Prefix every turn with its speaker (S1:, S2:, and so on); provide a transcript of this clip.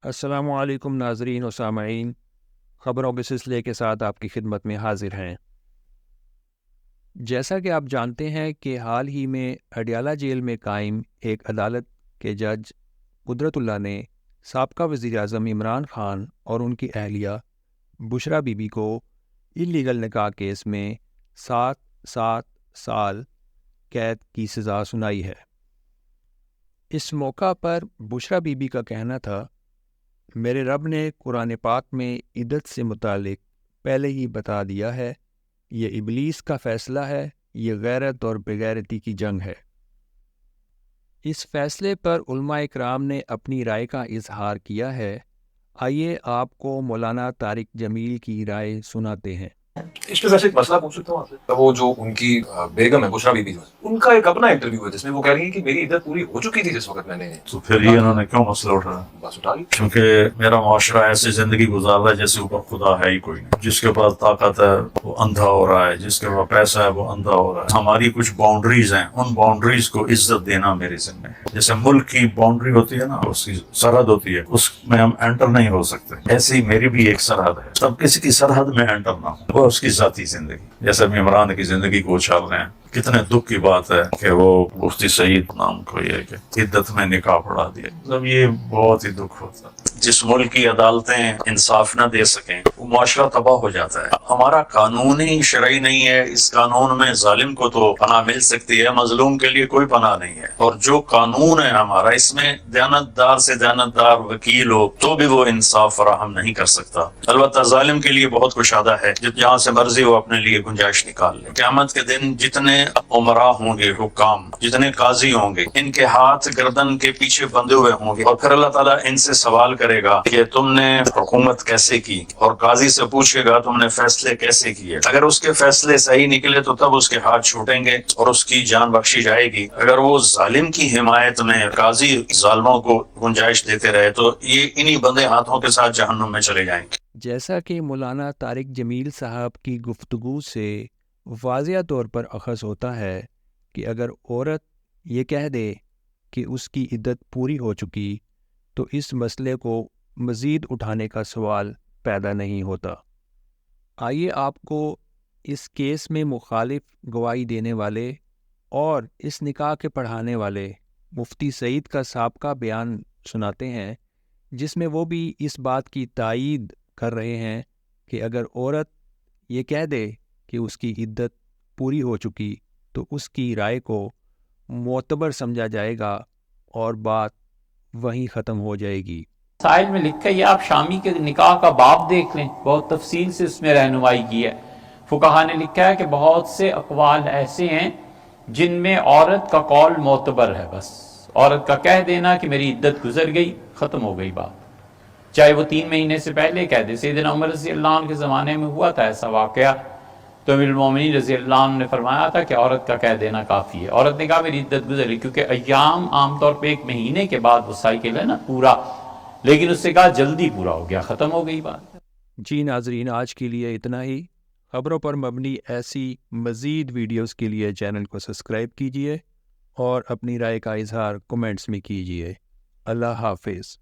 S1: السلام علیکم ناظرین و سامعین، خبروں کے سلسلے کے ساتھ آپ کی خدمت میں حاضر ہیں۔ جیسا کہ آپ جانتے ہیں کہ حال ہی میں اڈیالہ جیل میں قائم ایک عدالت کے جج قدرت اللہ نے سابقہ وزیر اعظم عمران خان اور ان کی اہلیہ بشریٰ بی بی کو انلیگل نکاح کیس میں 7 سال قید کی سزا سنائی ہے۔ اس موقع پر بشریٰ بی بی کا کہنا تھا، میرے رب نے قرآن پاک میں عدت سے متعلق پہلے ہی بتا دیا ہے، یہ ابلیس کا فیصلہ ہے، یہ غیرت اور بغیرتی کی جنگ ہے۔ اس فیصلے پر علماء اکرام نے اپنی رائے کا اظہار کیا ہے۔ آئیے آپ کو مولانا طارق جمیل کی رائے سناتے ہیں۔
S2: اس پہ ویسے ایک مسئلہ پوچھ سکتا ہوں آپ سے؟ وہ جو ان کی بیگم ہے بشریٰ بی بی، ان کا ایک اپنا انٹرویو ہے جس میں وہ کہہ رہی ہیں کہ میری عدت پوری ہو چکی تھی جس وقت میں نے،
S3: تو پھر یہ انہوں نے کیوں مسئلہ اٹھایا؟
S2: بس اٹھا لی۔
S3: کیونکہ میرا معاشرہ ایسی زندگی گزار رہا ہے جیسے اوپر خدا ہے ہی کوئی نہیں۔ جس کے پاس طاقت ہے وہ اندھا ہو رہا ہے، جس کے پاس پیسہ ہے وہ اندھا ہو رہا ہے۔ ہماری کچھ باؤنڈریز ہیں، ان باؤنڈریز کو عزت دینا میرے ذمہ ہے۔ جیسے ملک کی باؤنڈری ہوتی ہے نا، اس کی سرحد ہوتی ہے، اس میں ہم انٹر نہیں ہو سکتے، ایسے ہی میری بھی ایک سرحد ہے، تب کسی کی سرحد میں انٹر نہ ہو، وہ اس کی ذاتی زندگی۔ جیسے عمران کی زندگی کو اچھال رہے ہیں، کتنے دکھ کی بات ہے کہ وہ مفتی سعید نام کو یہ کہ عدت میں نکاح پڑھا دیا، مطلب یہ بہت ہی دکھ ہوتا ہے۔ جس ملک کی عدالتیں انصاف نہ دے سکیں وہ معاشرہ تباہ ہو جاتا ہے۔ ہمارا قانون ہی شرعی نہیں ہے، اس قانون میں ظالم کو تو پناہ مل سکتی ہے، مظلوم کے لیے کوئی پناہ نہیں ہے۔ اور جو قانون ہے ہمارا، اس میں دیانتدار سے دیانتدار وکیل ہو تو بھی وہ انصاف فراہم نہیں کر سکتا۔ البتہ ظالم کے لیے بہت کشادہ ہے، جہاں سے مرضی وہ اپنے لیے گنجائش نکال لے۔ قیامت کے دن جتنے عمراء ہوں گے، حکام، جتنے قاضی ہوں گے، ان کے ہاتھ گردن کے پیچھے بندھے ہوئے ہوں گے، اور پھر اللہ تعالیٰ ان سے سوال کرے گا کہ تم نے حکومت کیسے کی، اور قاضی سے پوچھے گا تم نے فیصلے کیسے کیے۔ اگر اس کے فیصلے صحیح نکلے تو تب اس کے ہاتھ چھوٹیں گے اور اس کی جان بخشی جائے گی۔ اگر وہ ظالم کی حمایت میں قاضی ظالموں کو گنجائش دیتے رہے تو یہ انہی بندے ہاتھوں کے ساتھ جہنم میں چلے جائیں گے۔
S1: جیسا کہ مولانا طارق جمیل صاحب کی گفتگو سے واضح طور پر اخذ ہوتا ہے کہ اگر عورت یہ کہہ دے کہ اس کی عدت پوری ہو چکی تو اس مسئلے کو مزید اٹھانے کا سوال پیدا نہیں ہوتا۔ آئیے آپ کو اس کیس میں مخالف گواہی دینے والے اور اس نکاح کے پڑھانے والے مفتی سعید کا سابقہ بیان سناتے ہیں، جس میں وہ بھی اس بات کی تائید کر رہے ہیں کہ اگر عورت یہ کہہ دے کہ اس کی عدت پوری ہو چکی تو اس کی رائے کو معتبر سمجھا جائے گا اور بات وہیں ختم ہو جائے گی۔
S4: مسائل میں لکھا ہے، یہ آپ شامی کے نکاح کا باب دیکھ لیں، بہت تفصیل سے اس میں رہنمائی کی ہے۔ فقہا نے لکھا ہے کہ بہت سے اقوال ایسے ہیں جن میں عورت کا قول معتبر ہے، بس عورت کا کہہ دینا کہ میری عدت گزر گئی، ختم ہو گئی بات، چاہے وہ 3 مہینے سے پہلے کہہ دے۔ سیدنا عمر رضی اللہ عنہ کے زمانے میں ہوا تھا ایسا واقعہ، تو امیر المومنین رضی اللہ عنہ نے فرمایا تھا کہ عورت کا کہہ دینا کافی ہے۔ عورت نے کہا میری عدت گزر گئی، کیونکہ ایام عام طور پہ 1 مہینے کے بعد وہ سائیکل ہے نا پورا، لیکن اس سے کہا جلدی پورا ہو گیا، ختم ہو گئی بات۔
S1: جی ناظرین، آج کے لیے اتنا ہی۔ خبروں پر مبنی ایسی مزید ویڈیوز کے لیے چینل کو سبسکرائب کیجیے اور اپنی رائے کا اظہار کمنٹس میں کیجیے۔ اللہ حافظ۔